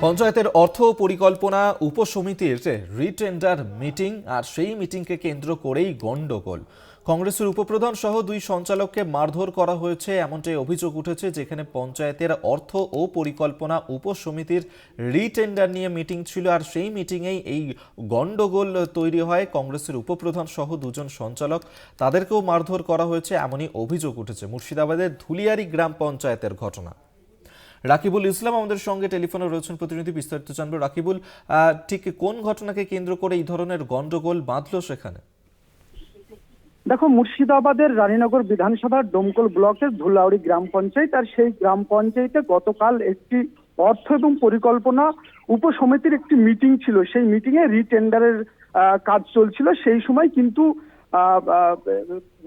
পঞ্চায়েতের অর্থ পরিকল্পনা উপসমিতির রিটেন্ডার মিটিং আর সেই মিটিংকে কেন্দ্র করেই গন্ডগোল। কংগ্রেসের উপপ্রধান সহ দুই সঞ্চালককে মারধর করা হয়েছে এমনটাই অভিযোগ উঠেছে, যেখানে পঞ্চায়েতের অর্থ ও পরিকল্পনা উপসমিতির রিটেন্ডার নিয়ে মিটিং ছিল আর সেই মিটিংয়েই এই গন্ডগোল তৈরি হয়। কংগ্রেসের উপপ্রধান সহ দুজন সঞ্চালক, তাদেরকেও মারধর করা হয়েছে এমনই অভিযোগ উঠেছে। মুর্শিদাবাদের ধুলিয়ারি গ্রাম পঞ্চায়েতের ঘটনা। রাকিবুল ইসলাম আমাদের সঙ্গে টেলিফোনে রয়েছেন, প্রতিনিধি, বিস্তারিত জানবো। রাকিবুল, ঠিক কোন ঘটনাকে কেন্দ্র করে এই ধরনের গন্ডগোল বাঁধলো সেখানে? দেখো, মুর্শিদাবাদের রানীনগর বিধানসভার ডোমকল ব্লকের ধুলাউড়ি গ্রাম পঞ্চায়েত, আর সেই গ্রাম পঞ্চায়েতে গতকাল একটি অর্থ এবং পরিকল্পনা উপসমিতির একটি মিটিং ছিল। সেই মিটিং এ রিটেন্ডারের কাজ চলছিল। সেই সময় কিন্তু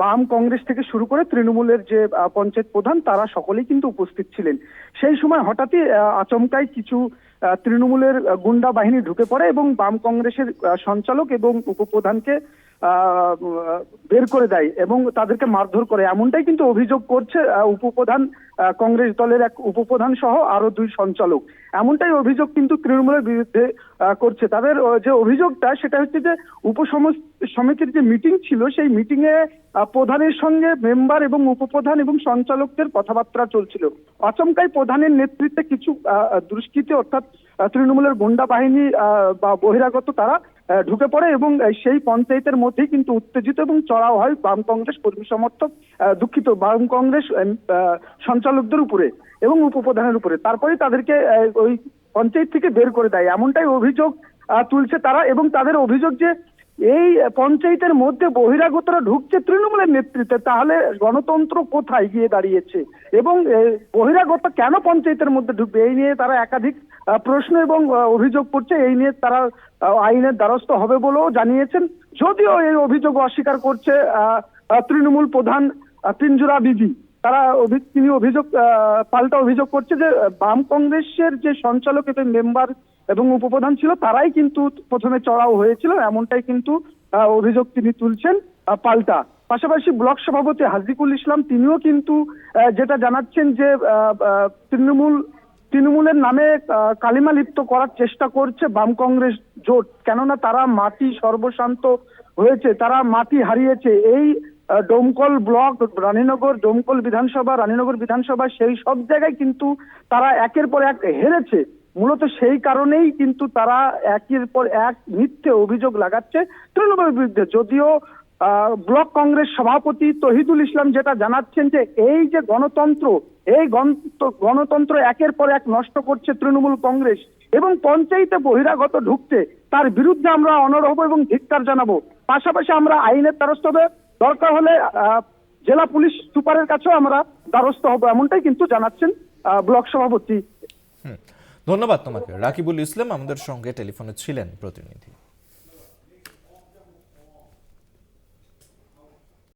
বাম কংগ্রেস থেকে শুরু করে তৃণমূলের যে পঞ্চায়েত প্রধান, তারা সকলেই কিন্তু উপস্থিত ছিলেন। সেই সময় হঠাৎই আচমকাই কিছু তৃণমূলের গুন্ডা বাহিনী ঢুকে পড়ে এবং বাম কংগ্রেসের সঞ্চালক এবং উপপ্রধানকে বের করে দেয় এবং তাদেরকে মারধর করে, এমনটাই কিন্তু অভিযোগ করছে উপপ্রধান, কংগ্রেস দলের এক উপপ্রধান সহ আরো দুই সঞ্চালক। এমনটাই অভিযোগ কিন্তু তৃণমূলের বিরুদ্ধে করছে। তাদের যে অভিযোগটা সেটা হচ্ছে যে সমিতির যে মিটিং ছিল, সেই মিটিং এ প্রধানের সঙ্গে মেম্বার এবং উপপ্রধান এবং সঞ্চালকদের কথাবার্তা চলছিল। আচমকাই প্রধানের নেতৃত্বে কিছু দুষ্কৃতী অর্থাৎ তৃণমূলের গুন্ডা বাহিনী বা বহিরাগত তারা ঢুকে পড়ে এবং সেই পঞ্চায়েতের মধ্যেই কিন্তু উত্তেজিত এবং চড়াও হয় বাম কংগ্রেস কর্মী সমর্থক, বাম কংগ্রেস সঞ্চালকদের উপরে এবং উপপ্রধানের উপরে। তারপরে তাদেরকে ওই পঞ্চায়েত থেকে বের করে দেয়, এমনটাই অভিযোগ তুলছে তারা। এবং তাদের অভিযোগ যে এই পঞ্চায়েতের মধ্যে বহিরাগতরা ঢুকছে তৃণমূলের নেতৃত্বে, তাহলে গণতন্ত্র কোথায় গিয়ে দাঁড়িয়েছে এবং বহিরাগত কেন পঞ্চায়েতের মধ্যে ঢুকবে, এই নিয়ে তারা একাধিক প্রশ্ন এবং অভিযোগ করছে। এই নিয়ে তারা আইনের দ্বারস্থ হবে বলেও জানিয়েছেন, যদিও এই অভিযোগ অস্বীকার করছে তৃণমূল প্রধান পিঞ্জুরা বিবি। তিনি পাল্টা অভিযোগ করছে যে বাম কংগ্রেসের যে সঞ্চালক এবং মেম্বার এবং উপপ্রধান ছিল, তারাই কিন্তু প্রথমে চড়াও হয়েছিল, এমনটাই কিন্তু অভিযোগ তিনি তুলছেন পাল্টা। পাশাপাশি ব্লক সভাপতি হাজিকুল ইসলাম তিনিও কিন্তু যেটা জানাচ্ছেন যে তৃণমূলের নামে কালিমা লিপ্ত করার চেষ্টা করছে বাম কংগ্রেস জোট, কেননা তারা মাটি সর্বশান্ত হয়েছে, তারা মাটি হারিয়েছে। এই ডোমকল ব্লক, রানীনগর, ডোমকল বিধানসভা, রানীনগর বিধানসভা, সেই সব জায়গায় কিন্তু তারা একের পর এক হেরেছে। মূলত সেই কারণেই কিন্তু তারা একের পর এক মিথ্যে অভিযোগ লাগাচ্ছে তৃণমূলের বিরুদ্ধে। যদিও ব্লক কংগ্রেস সভাপতি তহিদুল ইসলাম যেটা জানাচ্ছেন যে এই যে গণতন্ত্র, এই গণতন্ত্র একের পর এক নষ্ট করছে তৃণমূল কংগ্রেস এবং পঞ্চায়েতে বহিরাগত ঢুকছে, তার বিরুদ্ধে আমরা অনড় হব এবং ধিক্কার জানাবো। পাশাপাশি আমরা আইনের দ্বারস্থ হবে, দরকার হলে জেলা পুলিশ সুপারের কাছেও আমরা দ্বারস্থ হব, এমনটাই কিন্তু জানাচ্ছেন ব্লক সভাপতি। ধন্যবাদ তোমাকে। রাকিবুল ইসলাম আমাদের সঙ্গে টেলিফোনে ছিলেন, প্রতিনিধি।